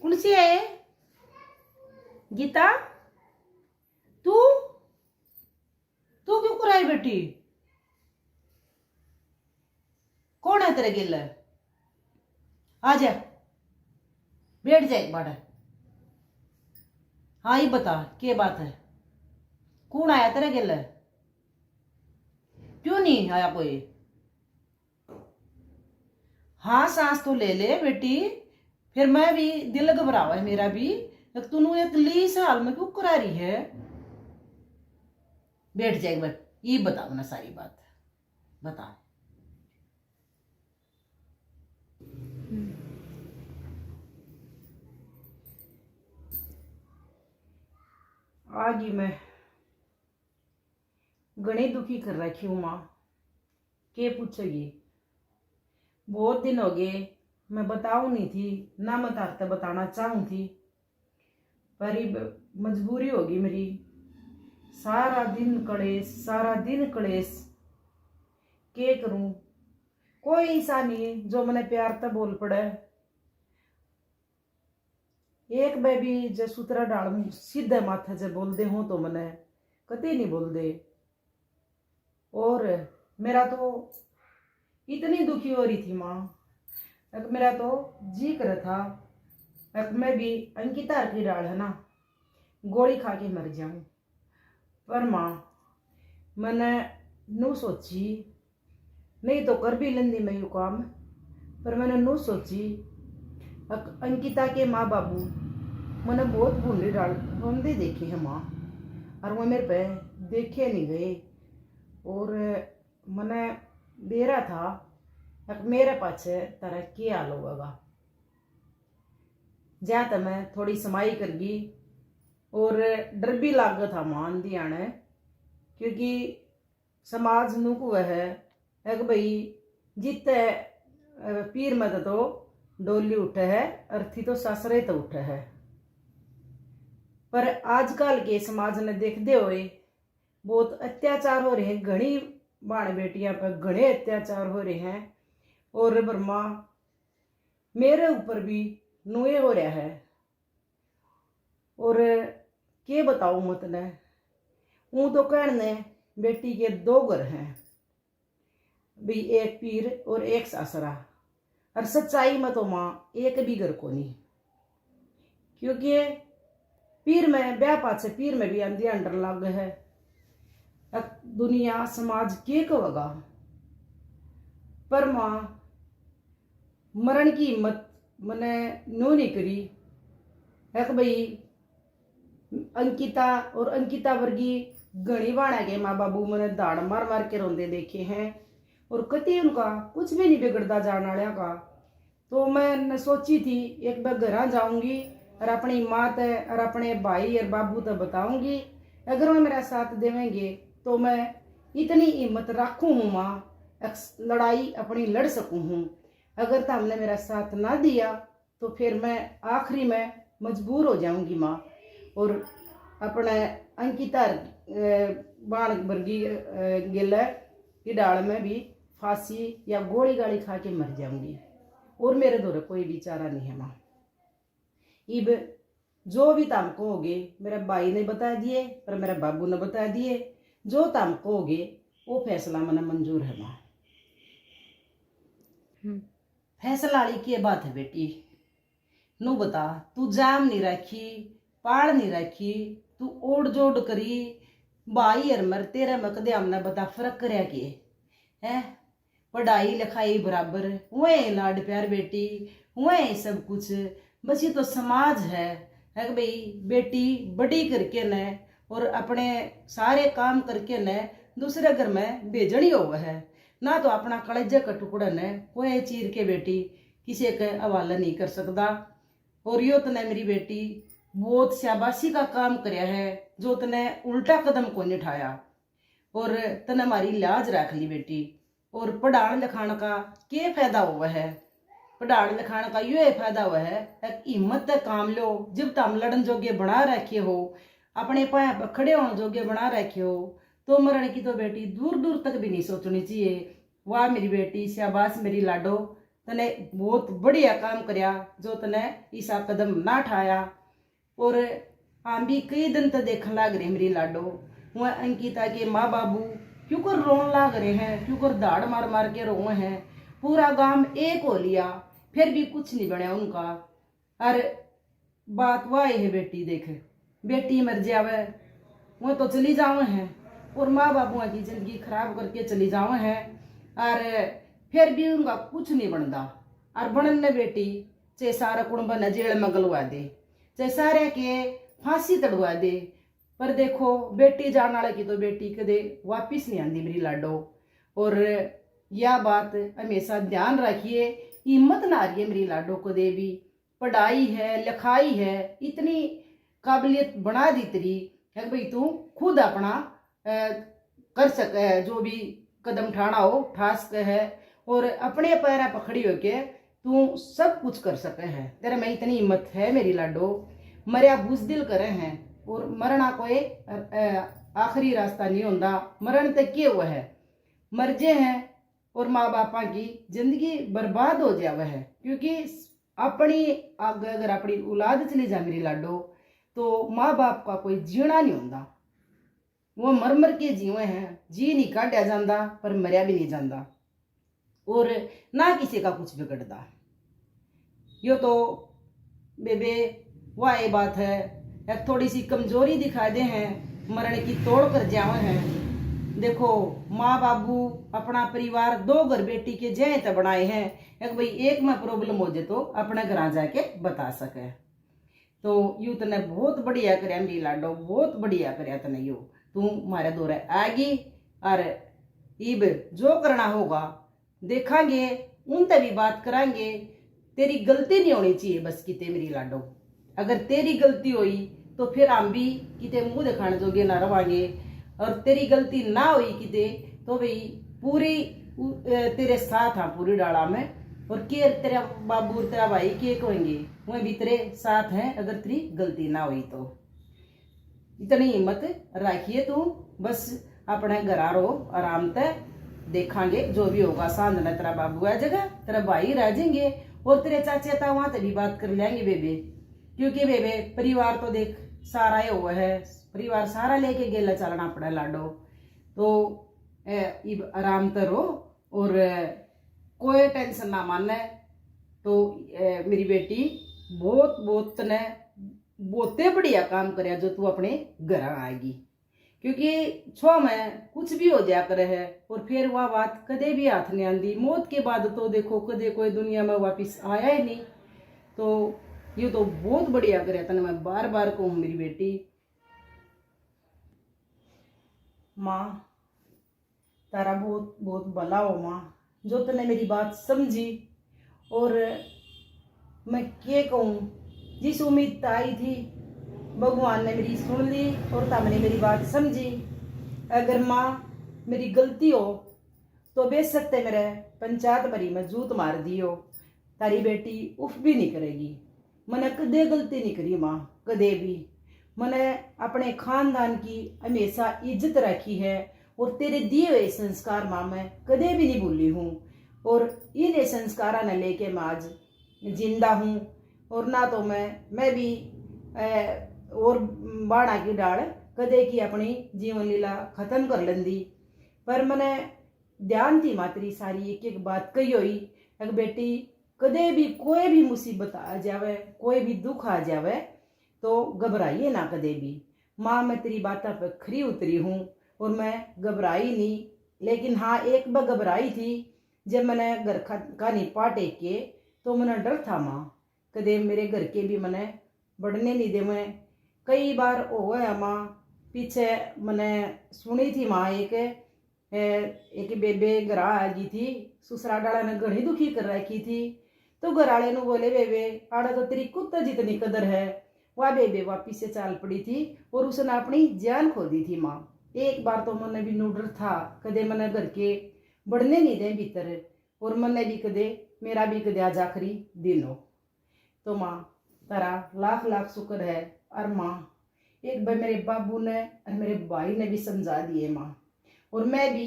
कौन सी है गीता? तू तू क्यों कराई बेटी? कौन है तेरे गिल? आ जा, बैठ जा एक बार। हाँ ये बता क्या बात है? कौन आया तेरे गिल? क्यों नहीं आया कोई? हाँ सांस तो ले ले बेटी, फिर मैं भी दिल घबरावा है मेरा भी। तू एक ली साल में क्यों करा रही है? बैठ जा एक बार, ये बता ना सारी बात बता। आगी मैं घनी दुखी कर रखी हूँ माँ, के पूछेगी? बहुत दिन हो गए मैं बताऊं नहीं थी ना, मैं तारते बताना चाहूं थी पर मजबूरी होगी मेरी। सारा दिन कलेश, सारा दिन कलेश, के करूं? कोई ऐसा नहीं जो मैंने प्यार तक बोल पड़े। एक बेबी जो सूत्रा डाल सीधे माथे से बोल दे हूं तो मैंने कभी नहीं बोल दे। और मेरा तो इतनी दुखी हो रही थी माँ, मेरा तो जी कर था मैं भी अंकिता की डाल है ना गोली खा के मर जाऊं। पर माँ मैंने नू सोची, नहीं तो कर भी लेंदी मैं यू काम, पर मैंने नू सोची अंकिता के माँ बाबू मैंने बहुत बूंदी डाल रोंदे देखे हैं माँ, और वो मेरे पे देखे नहीं गए। और मैंने बेरा था मेरे पाछे तरह क्या हाल होगा। जहाँ तक मैं थोड़ी समाई कर गई और डर भी लाग था मान दिया ने, क्योंकि समाज नुक वह है एक भाई जितने पीर मत तो डोली उठे है, अर्थी तो ससरे तो उठे है। पर आजकल के समाज ने देखते हुए बहुत अत्याचार हो रहे हैं, घनी बाण बेटियां पर घने अत्याचार हो रहे हैं। और ब्रह्मा मेरे ऊपर भी नुए हो रहा है। और के बताऊं मतलब हूँ तो कहने बेटी के दो घर हैं भी, एक पीर और एक सासरा, और सच्चाई में तो माँ एक भी घर को नहीं। क्योंकि पीर में ब्याह पाछे पीर में भी अंधी अंडर लग है। दुनिया समाज के कहेगा, पर माँ मरण की हिम्मत मैंने नो नहीं करी। एक भाई अंकिता और अंकिता वर्गी घनी बाणा के माँ बाबू मैंने दाड़ मार मार के रोंदे देखे हैं, और कति उनका कुछ भी नहीं बिगड़ता जाने वाले का। तो मैं सोची थी एक बार घर जाऊंगी और अपनी माँ ते और अपने भाई और बाबू ते बताऊंगी, अगर वो मेरा साथ देवेंगे तो मैं इतनी हिम्मत रखूँ हूँ माँ, लड़ाई अपनी लड़ सकूँ हूँ। अगर तो हमने मेरा साथ ना दिया तो फिर मैं आखिरी में मजबूर हो जाऊंगी माँ, और अपने अंकिता बाण वर्गी गिला की डाल में भी फांसी या गोली गाली खा के मर जाऊंगी। और मेरे दौरे कोई भी चारा नहीं है माँ। इब जो भी ताम को होगे मेरे भाई ने बता दिए और मेरे बाबू ने बता दिए, जो ताम को होगे वो फैसला मैंने मंजूर है माँ। फैसला वाली की बात है बेटी, नू बता तू जाम नहीं रखी, पाड़ नहीं रखी, तू ओढ़ जोड़ करी भाई और मर तेरे में कदे हमने बता फर्क करया के है? पढ़ाई लिखाई बराबर वह लाड प्यार बेटी वह सब कुछ, बस ये तो समाज है कि भाई बेटी बड़ी करके न और अपने सारे काम करके न दूसरे घर में भेजनी हो है ना, तो अपना कलेजे का टुकड़ा न कोई चीर के बेटी किसी के हवाला नहीं कर सकता। और यो तने मेरी बेटी बहुत शाबाशी का काम करया है जो तने उल्टा कदम को नहीं उठाया, और तने हमारी लाज रख ली बेटी। और पढ़ाने लिखाने का क्या फायदा हुआ है? पढ़ाने लिखाने का यो फायदा हुआ है हिम्मत से काम लो, जब तम लड़न जोगे बना रखे हो, अपने पाए पर खड़े होने जोगे बना रखे हो, तो मरण की तो बेटी दूर दूर तक भी नहीं सोचनी चाहिए। वाह मेरी बेटी, शाबाश मेरी लाडो, तने बहुत बढ़िया काम करया जो तने ईसा कदम ना ठाया। और हम भी कई दिन तक देखने लग रहे मेरी लाडो, वह अंकिता के माँ बाबू क्यों कर रोन लग रहे हैं, क्यों कर दाड़ मार मार के रोए हैं। पूरा गांव एक हो लिया फिर भी कुछ नहीं बनया उनका। अरे बात वह है बेटी, देख बेटी मर जावे वो तो चली जावे हैं और माँ बाबुआ की जिंदगी खराब करके चली जावे हैं और फिर भी उनका कुछ नहीं बनता। और बनने बेटी चाहे सारा कुंब न जेल में गलवा दे, चाहे सारे के फांसी तड़वा दे, पर देखो बेटी जाने वाले की तो बेटी कदे वापिस नहीं आती मेरी लाडो। और यह बात हमेशा ध्यान रखिए, हिम्मत ना हारिए मेरी लाडो कदे भी। पढ़ाई है लिखाई है इतनी काबिलियत बना दी तेरी है भाई, तू खुद अपना कर सके, जो भी कदम ठाना हो ठा सके है और अपने पैर पकड़ी होके तू सब कुछ कर सके है। तेरे में इतनी हिम्मत है मेरी लाडो। मरिया बुजदिल करे हैं और मरना कोई आखिरी रास्ता नहीं होता, मरण तक के हुआ है मरजे हैं और माँ बापा की जिंदगी बर्बाद हो जावे है। क्योंकि अपनी आगे अगर अपनी औलाद चली जा मेरी लाडो तो माँ बाप का कोई जीना नहीं होता, वो मर मर के जीवे हैं, जी नहीं काटा जाता पर मरिया भी नहीं जाता और ना किसी का कुछ बिगड़ता। यो तो बेबे वह बात है, एक थोड़ी सी कमजोरी दिखा दे हैं, मरण की तोड़ कर जावे हैं। देखो माँ बाबू अपना परिवार दो घर बेटी के जय तो बनाए हैं, एक भाई एक में प्रॉब्लम हो जाए तो अपने घर जाके बता सके। तो यू तने बहुत बढ़िया करया मेरी लाडो, बहुत बढ़िया करया तने यू, तू मारे दौरे आएगी और इब जो करना होगा देखांगे, उनसे भी बात करांगे। तेरी गलती नहीं होनी चाहिए बस किते मेरी लाडो, अगर तेरी गलती हुई तो फिर हम भी किते मुंह दिखाने जोगे ना रवांगे, और तेरी गलती ना हुई किते तो भाई पूरी तेरे साथ हाँ पूरी डाला में, और के तेरा बाबू तेरा भाई के कहेंगे वह भी तेरे साथ हैं अगर तेरी गलती ना हुई तो। इतनी हिम्मत रखिए तू, बस अपने घर रहो आराम से, देखांगे जो भी होगा। सांझ ने तेरा बाबू आ जाएगा, तेरा भाई रह जाएंगे और तेरे चाचे था वहां से भी बात कर लेंगे बेबे। क्योंकि बेबे परिवार तो देख सारा ही हुआ है, परिवार सारा लेके गेला चलना पड़ा लाडो। तो इब आराम करो और कोई टेंशन ना माने। तो मेरी बेटी बहुत बहुत ने बहुते बढ़िया काम करे जो तू अपने घर आएगी, क्योंकि छो में कुछ भी हो जाया करे है और फिर वह बात कदे भी हाथ नहीं आती। मौत के बाद तो देखो कदे कोई दुनिया में वापिस आया ही नहीं। तो ये तो बहुत बढ़िया करे तने मैं बार बार कहूँ मेरी बेटी। माँ तारा बहुत बहुत भला हो माँ, जो तने मेरी बात समझी। और मैं क्या कहूँ, जिस उम्मीद आई थी भगवान ने मेरी सुन ली और तुमने मेरी बात समझी। अगर माँ मेरी गलती हो तो बेच सकते मेरे पंचायत भरी में जूत मार दी हो, तारी बेटी उफ भी नहीं करेगी। मैंने कदे गलती नहीं करी माँ, कदे भी। मैंने अपने खानदान की हमेशा इज्जत रखी है और तेरे दिए हुए संस्कार माँ मैं कदे भी नहीं भूली हूँ। और इन संस्कारों ने लेके मैं आज जिंदा हूँ। और ना तो मैं भी और बाड़ा की डाल कदे की अपनी जीवन लीला खत्म कर लेंदी, पर मैंने ध्यान थी मातरी सारी एक एक बात कही हुई। अगर बेटी कदे भी कोई भी मुसीबत आ जावे, कोई भी दुख आ जावे तो घबराइए ना कदे भी। माँ मैं तेरी बातों पर खरी उतरी हूँ और मैं घबराई नहीं। लेकिन हाँ एक बार घबराई थी जब मैंने घर का निपा टेक के, तो मैंने डर था माँ कदे मेरे घर के भी मैंने बढ़ने नहीं दे। मैं कई बार हो है माँ, पीछे मैंने सुनी थी माँ एक बेबे घर आ गई थी, ससुराल वाला ने घनी दुखी कर रखी थी। तो घर वाले ने बोले बेबे आड़ा तो तेरी कुत्ता जितनी कदर है। वह बेबे वापिस से चाल पड़ी थी और उसने अपनी जान खो दी थी माँ। एक बार तो मैंने भी नूडर था कदे मैंने घर के बढ़ने नहीं दे भीतर, और मैंने भी कदे मेरा भी कदे आज आखिरी दिन हो। तो माँ तारा लाख लाख शुक्र है। और माँ एक बार मेरे बाबू ने और मेरे भाई ने भी समझा दिए माँ, और मैं भी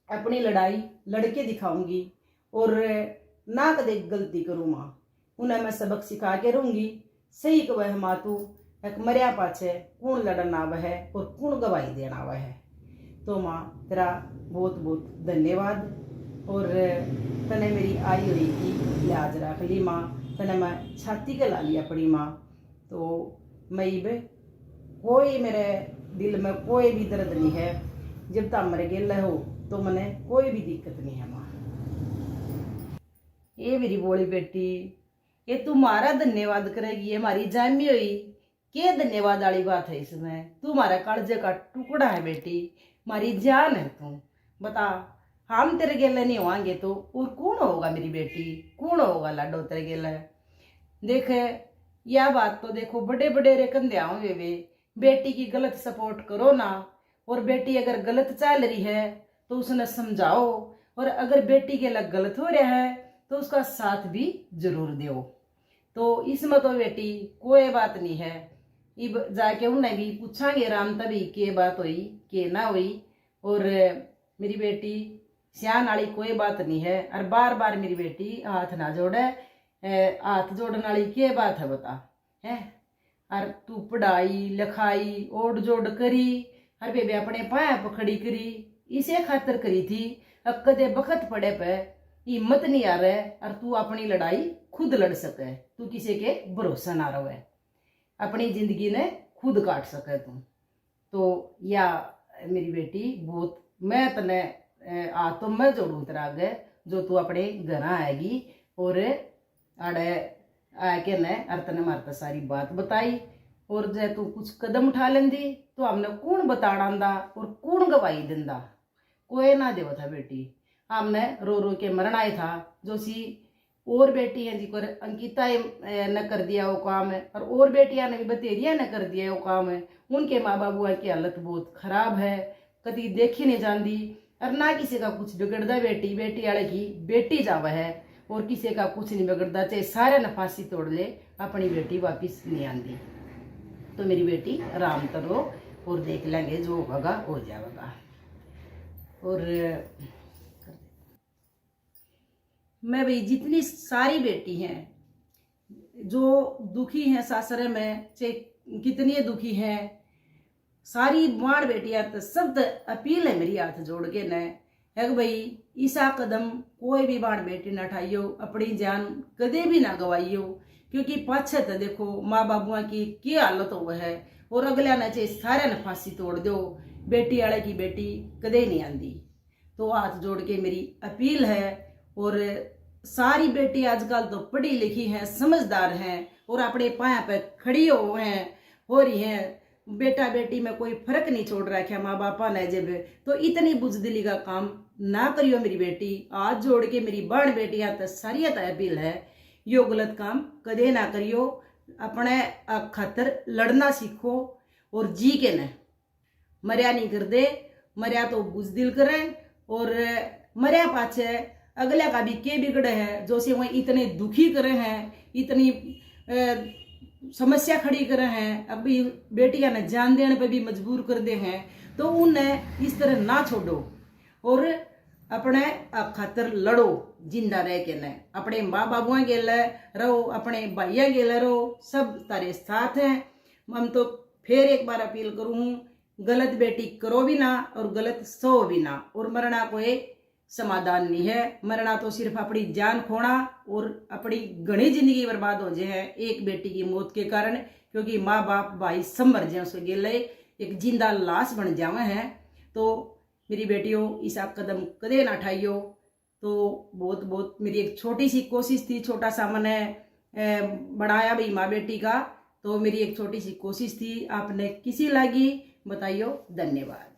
अपनी लड़ाई लड़के दिखाऊंगी। और ना कदे गलती करूँ माँ, उन्हें मैं सबक सिखा के रहूंगी। सही कवह माँ तू, एक मरिया पाछे कौन लड़न आवे है और कौन गवाही देना आवे है। तो माँ तेरा बहुत बहुत धन्यवाद। और तने मेरी आई हुई की लिहाज रख ली माँ, तने मैं छाती के ला लिया पड़ी माँ। तो मैं इब कोई मेरे दिल में कोई भी दर्द नहीं है, जब तक मरे गेल हो तो मने कोई भी दिक्कत नहीं है माँ। ये मेरी बोली बेटी, ये तुम्हारा धन्यवाद करेगी, ये हमारी जामी हुई, के धन्यवाद वाली बात है इसमें। तू हमारा कालजे का टुकड़ा है बेटी, हमारी जान है तू। बता हम तेरे गेले नहीं होंगे तो और कौन होगा मेरी बेटी, कौन होगा लाडो तेरे गेले। देख यह बात तो देखो बड़े बड़े रे कंधे होंगे वे, बेटी की गलत सपोर्ट करो ना। और बेटी अगर गलत चल रही है तो उसने समझाओ, और अगर बेटी के लग गलत हो रहा है तो उसका साथ भी जरूर दो। तो इसमें तो बेटी कोई बात नहीं है। इब जाके उन्हें भी पूछांगे राम तभी के बात हुई के ना हुई। और मेरी बेटी सियान वाली कोई बात नहीं है। और बार बार मेरी बेटी हाथ ना जोड़े, हाथ जोड़ने वाली के बात है बता है। और तू पढ़ाई लिखाई ओढ़ जोड़ करी, और बेबे अपने पाया पकड़ी करी, इसे खातर करी थी। अब कदे बखत पड़े पे हिम्मत नहीं आ रहा है, और तू अपनी लड़ाई खुद लड़ सके, तू किसी के भरोसा ना रहे, अपनी जिंदगी ने खुद काट सके तू। तो या मेरी बेटी बहुत मैं तने आ तो मैं जोड़ू तेरा आगे, जो तू अपने घर आएगी और आड़े आके ने और तने मारता सारी बात बताई। और जे तू कुछ कदम उठा लेंदी तो हमने कौन बताना दा और कौन गवाही दिंदा, कोई ना देव था बेटी। हमने रो रो के मरना ही था। जो सी और बेटी है जी को अंकिता ने कर दिया वो काम है, और बेटियां ने भी बतेरिया ने कर दिया वो काम है। उनके माँ बाबू की हालत बहुत खराब है, कभी देखी नहीं जाती, और ना किसी का कुछ बिगड़ता। बेटी बेटी वाले की बेटी जावा है, और किसी का कुछ नहीं बिगड़ता, चाहे सारे ने फांसी तोड़ ले, अपनी बेटी वापिस नहीं आती। तो मेरी बेटी आराम करो और देख लेंगे जो होगा हो जाएगा। और मैं भाई जितनी सारी बेटी हैं जो दुखी हैं सासरे में, चाहे कितनी दुखी हैं, सारी माड़ बेटियां तो सब अपील है मेरी हाथ जोड़ के न है कि भाई ईसा कदम कोई भी बाण बेटी ना उठाइयो, अपनी जान कदे भी ना गवाइयो। क्योंकि पाछे तो देखो माँ बाबुआ की हालत हो है, और अगला ने चाहे सारे ने फांसी तोड़ दो, बेटी वाले की बेटी कदे नहीं आती। तो हाथ जोड़ के मेरी अपील है। और सारी बेटी आजकल तो पढ़ी लिखी हैं, समझदार हैं, और अपने पाया पे खड़ी हो रही हैं। बेटा बेटी में कोई फर्क नहीं छोड़ रखा माँ बापा ने जब। तो इतनी बुजदिली का काम ना करियो मेरी बेटी, हाथ जोड़ के मेरी बहन बेटियां तो सारी अपील है, यो गलत काम कदे ना करियो। अपने खातर लड़ना सीखो, और जी के न मरिया नहीं कर दे, मरिया तो बुजदिल करें। और मरिया पाछे अगला का भी के बिगड़े है, जो से वह इतने दुखी करे हैं, इतनी समस्या खड़ी करे हैं, अभी बेटियां ने जान देने पे भी मजबूर कर दे हैं। तो उन्हें इस तरह ना छोड़ो, और अपने खातर लड़ो जिंदा रह के न। अपने माँ बाबुआ गेले रहो, अपने भाइया गेले रहो, सब तारे साथ हैं। हम तो फिर एक बार अपील करूँ, गलत बेटी करो भी ना और गलत सो भी ना। और मरना कोई समाधान नहीं है, मरना तो सिर्फ अपनी जान खोना, और अपनी घनी जिंदगी बर्बाद हो जाए एक बेटी की मौत के कारण। क्योंकि माँ बाप भाई सब मर जाए, उसके गेले एक जिंदा लाश बन जावे हैं। तो मेरी बेटियों इसा कदम कदे ना उठाइयो। तो बहुत बहुत मेरी एक छोटी सी कोशिश थी, छोटा सा मैंने बढ़ाया भाई माँ बेटी का। तो मेरी एक छोटी सी कोशिश थी, आपने किसी लगी बताइयो। धन्यवाद।